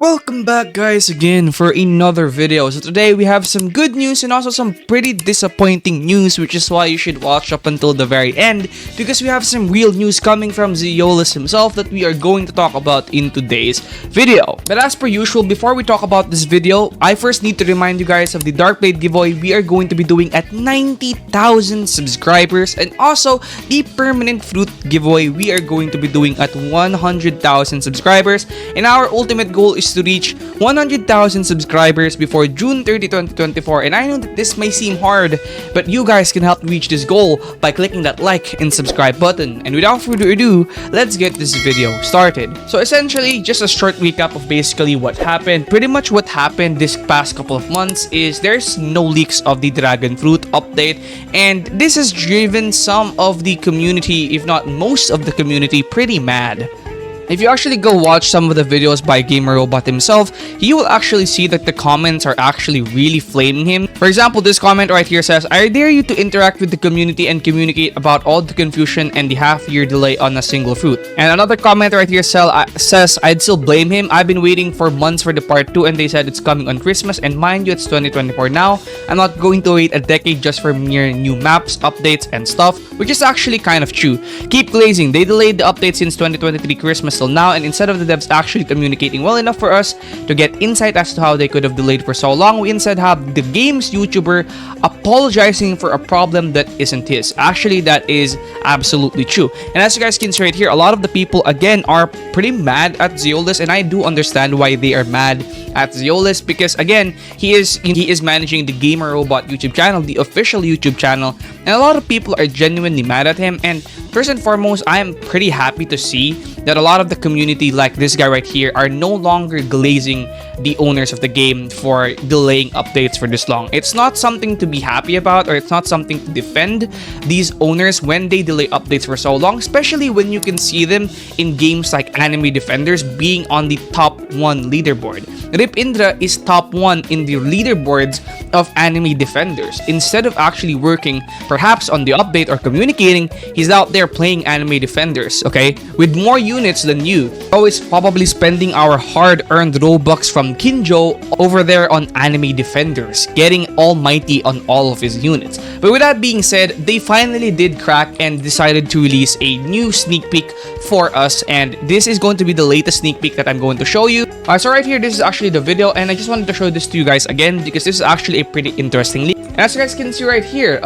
Welcome back guys again for another video. So today we have some good news and also some pretty disappointing news, which is why you should watch up until the very end because we have some real news coming from Zeolus himself that we are going to talk about in today's video. But as per usual, before we talk about this video, I first need to remind you guys of the Dark Blade giveaway we are going to be doing at 90,000 subscribers, and also the permanent fruit giveaway we are going to be doing at 100,000 subscribers, and our ultimate goal is to reach 100,000 subscribers before June 30, 2024. And I know that this may seem hard, but you guys can help reach this goal by clicking that like and subscribe button. And without further ado, let's get this video started. So essentially, just a short recap of basically what happened. Pretty much what happened this past couple of months is there's no leaks of the dragon fruit update, and this has driven some of the community, if not most of the community, pretty mad. If you actually go watch some of the videos by Gamer Robot himself, you will actually see that the comments are actually really flaming him. For example, this comment right here says, "I dare you to interact with the community and communicate about all the confusion and the half-year delay on a single fruit." And another comment right here says, "I'd still blame him. I've been waiting for months for the part 2 and they said it's coming on Christmas, and mind you, it's 2024 now. I'm not going to wait a decade just for mere new maps, updates, and stuff," which is actually kind of true. Keep glazing. They delayed the update since 2023 Christmas till now, and instead of the devs actually communicating well enough for us to get insight as to how they could have delayed for so long, we instead have the game's YouTuber apologizing for a problem that isn't his. Actually, that is absolutely true. And as you guys can see right here, a lot of the people again are pretty mad at Zeolus, and I do understand why they are mad at Zeolus, because again, he is managing the Gamer Robot YouTube channel, the official YouTube channel, and a lot of people are genuinely mad at him. And first and foremost, I am pretty happy to see that a lot of the community, like this guy right here, are no longer glazing the owners of the game for delaying updates for this long. It's not something to be happy about, or it's not something to defend these owners when they delay updates for so long, especially when you can see them in games like Anime Defenders being on the top 1 leaderboard. Rip Indra is top 1 in the leaderboards of Anime Defenders. Instead of actually working perhaps on the update or communicating, he's out there playing Anime Defenders, okay, with more units than you. Always probably spending our hard-earned Robux from Kinjo over there on Anime Defenders, getting almighty on all of his units. But with that being said, they finally did crack and decided to release a new sneak peek for us, and this is going to be the latest sneak peek that I'm going to show you. So right here, this is actually the video, and I just wanted to show this to you guys again because this is actually a pretty interesting leak. And as you guys can see right here,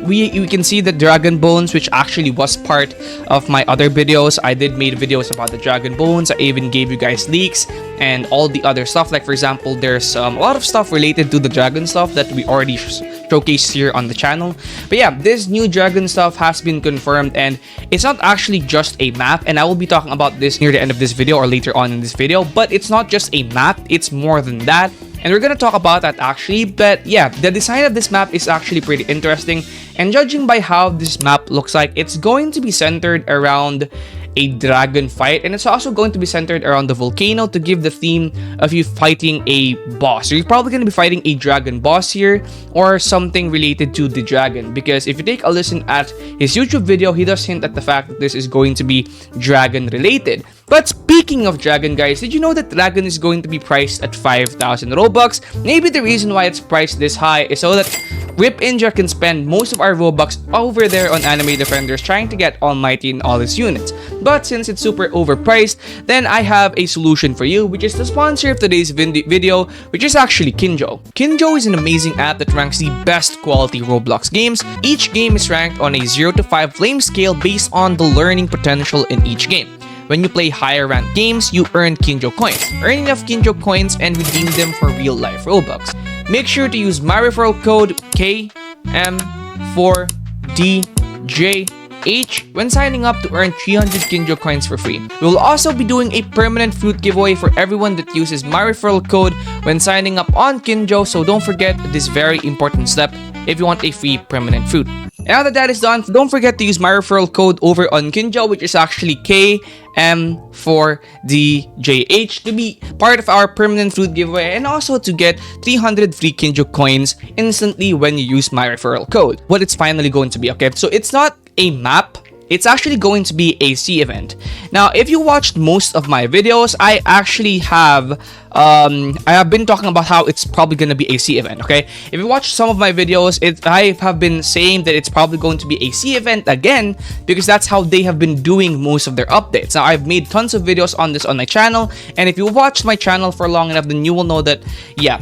we can see the dragon bones, which actually was part of my other videos. I did made videos about the dragon bones. I even gave you guys leaks and all the other stuff. Like for example, there's a lot of stuff related to the dragon stuff that we already showcased here on the channel. But yeah, this new dragon stuff has been confirmed, and it's not actually just a map, and I will be talking about this near the end of this video or later on in this video. But it's not just a map, it's more than that, and we're gonna talk about that actually. But yeah, the design of this map is actually pretty interesting, and judging by how this map looks like, it's going to be centered around a dragon fight, and it's also going to be centered around the volcano to give the theme of you fighting a boss. So you're probably going to be fighting a dragon boss here or something related to the dragon, because if you take a listen at his YouTube video, he does hint at the fact that this is going to be dragon related. But speaking of dragon, guys, did you know that dragon is going to be priced at 5,000 Robux? Maybe the reason why it's priced this high is so that Rip Indra can spend most of our Robux over there on Anime Defenders trying to get almighty in all his units. But since it's super overpriced, then I have a solution for you, which is the sponsor of today's video, which is actually Kinjo. Kinjo is an amazing app that ranks the best quality Roblox games. Each game is ranked on a 0 to 5 flame scale based on the learning potential in each game. When you play higher ranked games, you earn Kinjo coins. Earn enough Kinjo coins and redeem them for real life Robux. Make sure to use my referral code KM4DJH when signing up to earn 300 Kinjo coins for free. We will also be doing a permanent fruit giveaway for everyone that uses my referral code when signing up on Kinjo, so don't forget this very important step if you want a free permanent fruit. And now that is done, don't forget to use my referral code over on Kinjo, which is actually KM4DJH, to be part of our permanent fruit giveaway and also to get 300 free Kinjo coins instantly when you use my referral code. What it's finally going to be, okay? So it's not a map, it's actually going to be a sea event. Now, if you watched most of my videos, I actually have I have been talking about how it's probably gonna be a sea event. Okay, if you watch some of my videos, I have been saying that it's probably going to be a sea event again because that's how they have been doing most of their updates. Now I've made tons of videos on this on my channel, and if you watched my channel for long enough, then you will know that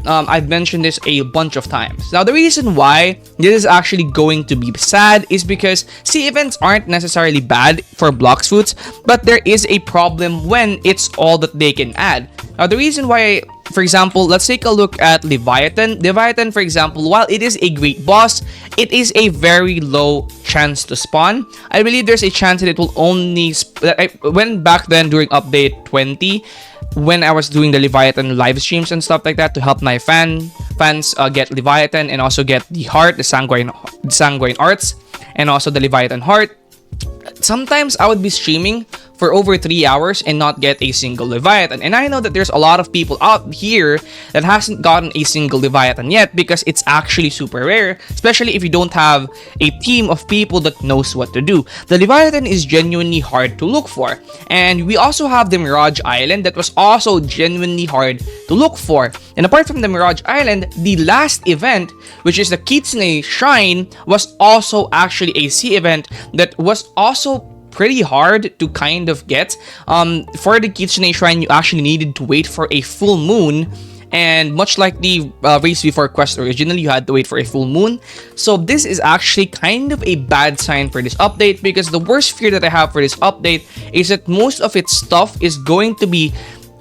I've mentioned this a bunch of times. Now the reason why this is actually going to be sad is because sea events aren't necessarily bad for bloxfruits, but there is a problem when it's all that they can add. Now the reason why, for example, let's take a look at Leviathan. Leviathan, for example, while it is a great boss, it is a very low chance to spawn. I believe there's a chance that it will only when back then during update 20, when I was doing the Leviathan live streams and stuff like that to help my fans get Leviathan and also get the heart, the sanguine arts, and also the Leviathan heart. Sometimes I would be streaming for over 3 hours and not get a single Leviathan. And I know that there's a lot of people out here that hasn't gotten a single Leviathan yet because it's actually super rare, especially if you don't have a team of people that knows what to do. The Leviathan is genuinely hard to look for. And we also have the Mirage Island that was also genuinely hard to look for. And apart from the Mirage Island, the last event, which is the Kitsune Shrine, was also actually a sea event that was also pretty hard to kind of get. For the Kitsune Shrine, you actually needed to wait for a full moon, and much like the Race Before Quest originally, you had to wait for a full moon. So this is actually kind of a bad sign for this update, because the worst fear that I have for this update is that most of its stuff is going to be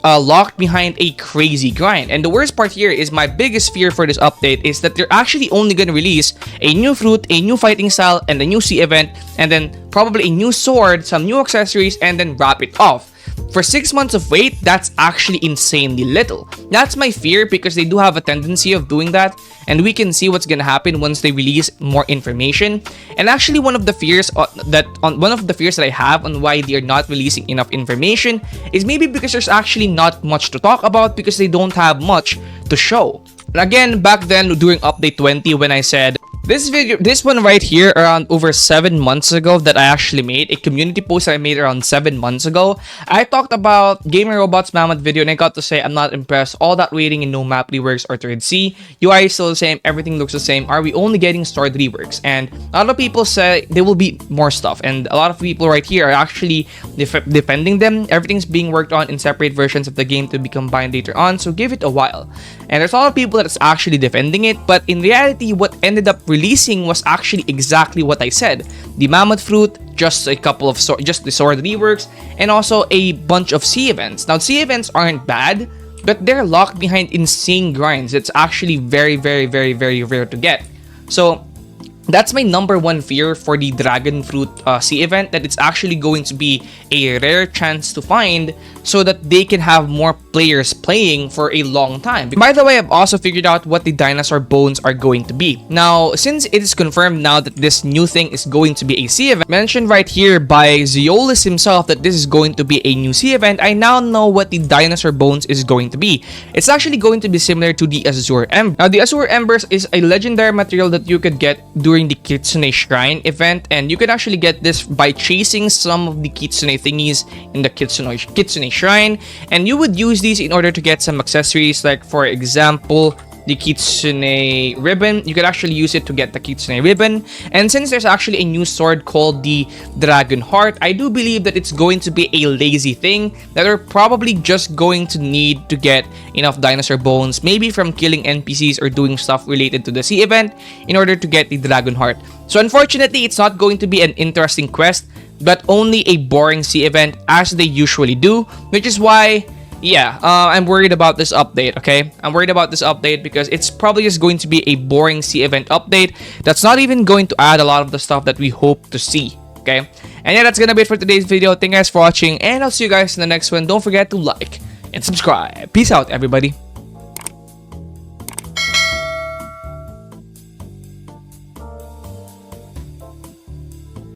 locked behind a crazy grind. And the worst part here is my biggest fear for this update is that they're actually only going to release a new fruit, a new fighting style, and a new sea event, and then probably a new sword, some new accessories, and then wrap it off. For 6 months of wait, that's actually insanely little. That's my fear, because they do have a tendency of doing that, and we can see what's gonna happen once they release more information. And actually, one of the fears that I have on why they are not releasing enough information is maybe because there's actually not much to talk about, because they don't have much to show. And again, back then during update 20, when I said this one right here around over 7 months ago that I actually made, a community post that I made around 7 months ago, I talked about Gamer Robot's Mammoth video, and I got to say I'm not impressed. All that waiting in no map reworks or third C. UI is still the same, everything looks the same. Are we only getting stored reworks? And a lot of people say there will be more stuff, and a lot of people right here are actually defending them. Everything's being worked on in separate versions of the game to be combined later on, so give it a while. And there's a lot of people that's actually defending it, but in reality, what ended up releasing was actually exactly what I said. The Mammoth Fruit, just a couple of just the sword reworks, and also a bunch of sea events. Now, sea events aren't bad, but they're locked behind insane grinds. It's actually very, very, very, very rare to get. So that's my number one fear for the Dragon Fruit sea event, that it's actually going to be a rare chance to find so that they can have more players playing for a long time. By the way, I've also figured out what the dinosaur bones are going to be. Now, since it is confirmed now that this new thing is going to be a sea event, mentioned right here by Zeolus himself that this is going to be a new sea event, I now know what the dinosaur bones is going to be. It's actually going to be similar to the Azure Ember. Now, the Azure Embers is a legendary material that you could get during the Kitsune Shrine event, and you can actually get this by chasing some of the Kitsune thingies in the Kitsune Shrine, and you would use these in order to get some accessories, like for example the Kitsune ribbon. You could actually use it to get the Kitsune ribbon. And since there's actually a new sword called the Dragon Heart, I do believe that it's going to be a lazy thing that we're probably just going to need to get enough dinosaur bones, maybe from killing NPCs or doing stuff related to the sea event, in order to get the Dragon Heart. So unfortunately, it's not going to be an interesting quest, but only a boring sea event, as they usually do, which is why I'm worried about this update, okay? I'm worried about this update because it's probably just going to be a boring sea event update that's not even going to add a lot of the stuff that we hope to see, okay? And yeah, that's gonna be it for today's video. Thank you guys for watching, and I'll see you guys in the next one. Don't forget to like and subscribe. Peace out, everybody.